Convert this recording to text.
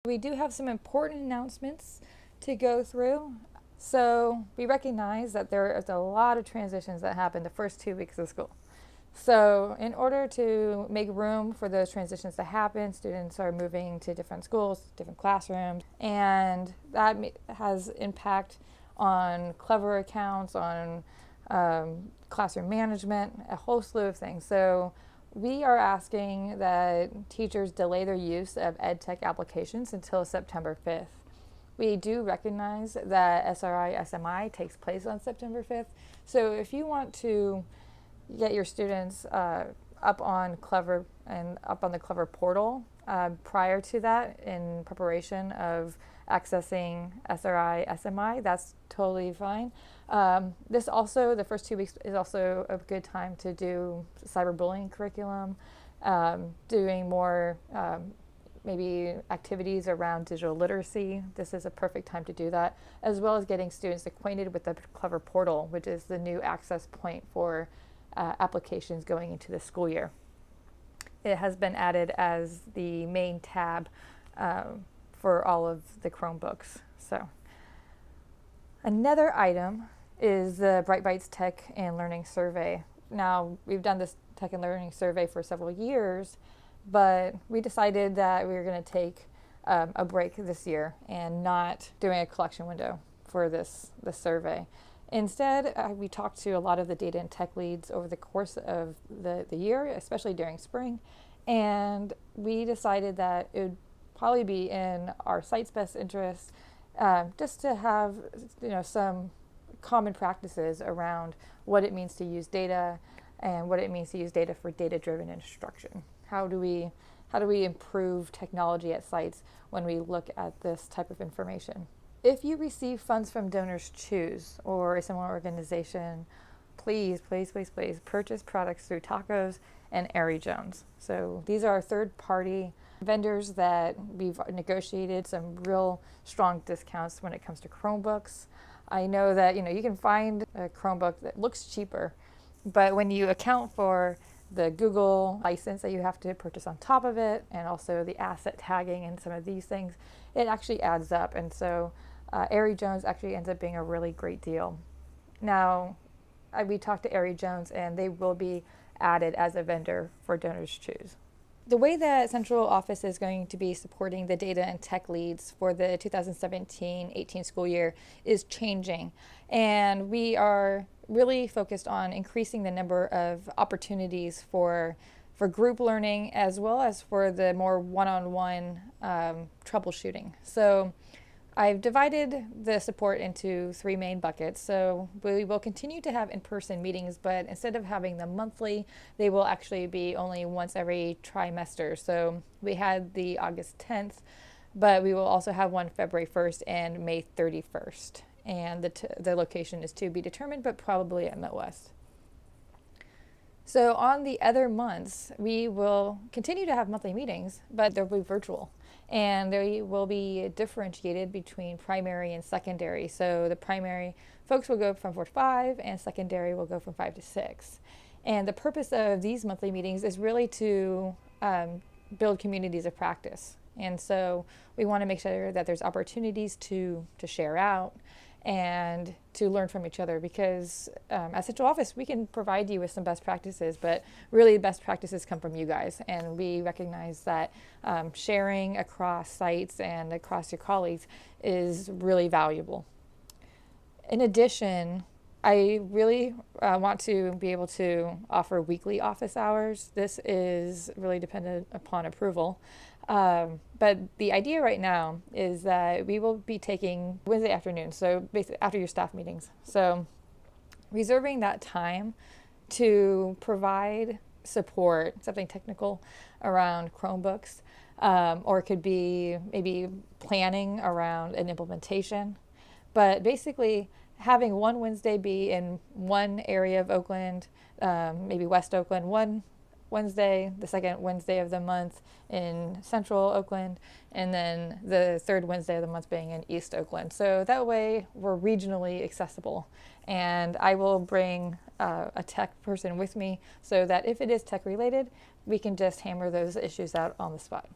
We do have some important announcements to go through. So we recognize that there is a lot of transitions that happen the first 2 weeks of school. So in order to make room for those transitions to happen, students are moving to different schools, different classrooms, and that has impact on Clever accounts, on classroom management, a whole slew of things. So we are asking that teachers delay their use of EdTech applications until September 5th. We do recognize that SRI SMI takes place on September 5th. So if you want to get your students up on Clever and up on the Clever portal prior to that in preparation of accessing SRI SMI, that's totally fine. This also, the first 2 weeks is also a good time to do cyberbullying curriculum, doing more maybe activities around digital literacy. This is a perfect time to do that, as well as getting students acquainted with the Clever portal, which is the new access point for applications going into the school year. It has been added as the main tab for all of the Chromebooks. So another item is the Bright Bites Tech and Learning Survey. Now, we've done this Tech and Learning Survey for several years, but we decided that we were going to take a break this year and not doing a collection window for this survey. Instead, we talked to a lot of the data and tech leads over the course of the year, especially during spring, and we decided that it would probably be in our site's best interest just to have some common practices around what it means to use data and what it means to use data for data-driven instruction. How do we improve technology at sites when we look at this type of information? If you receive funds from DonorsChoose or a similar organization, please purchase products through Tacos and Ari Jones. So these are third-party vendors that we've negotiated some real strong discounts when it comes to Chromebooks. I know that you can find a Chromebook that looks cheaper, but when you account for the Google license that you have to purchase on top of it, and also the asset tagging and some of these things, it actually adds up. And so Ari Jones actually ends up being a really great deal. Now, we talked to Ari Jones, and they will be added as a vendor for DonorsChoose. The way that Central Office is going to be supporting the data and tech leads for the 2017-18 school year is changing, and we are really focused on increasing the number of opportunities for group learning as well as for the more one-on-one troubleshooting. So I've divided the support into 3 main buckets. So we will continue to have in-person meetings, but instead of having them monthly, they will actually be only once every trimester. So we had the August 10th, but we will also have one February 1st and May 31st. And the location is to be determined, but probably at Met West. So on the other months, we will continue to have monthly meetings, but they'll be virtual. And they will be differentiated between primary and secondary. So the primary folks will go from 4 to 5, and secondary will go from 5 to 6. And the purpose of these monthly meetings is really to build communities of practice. And so we want to make sure that there's opportunities to share out and to learn from each other, because at Central Office we can provide you with some best practices, but really the best practices come from you guys, and we recognize that sharing across sites and across your colleagues is really valuable. In addition, I really want to be able to offer weekly office hours. This is really dependent upon approval. But the idea right now is that we will be taking Wednesday afternoon, so basically after your staff meetings. So reserving that time to provide support, something technical around Chromebooks, or it could be maybe planning around an implementation. But basically having one Wednesday be in one area of Oakland, maybe West Oakland, one Wednesday, the second Wednesday of the month in Central Oakland, and then the third Wednesday of the month being in East Oakland. So that way we're regionally accessible. And I will bring a tech person with me so that if it is tech related, we can just hammer those issues out on the spot.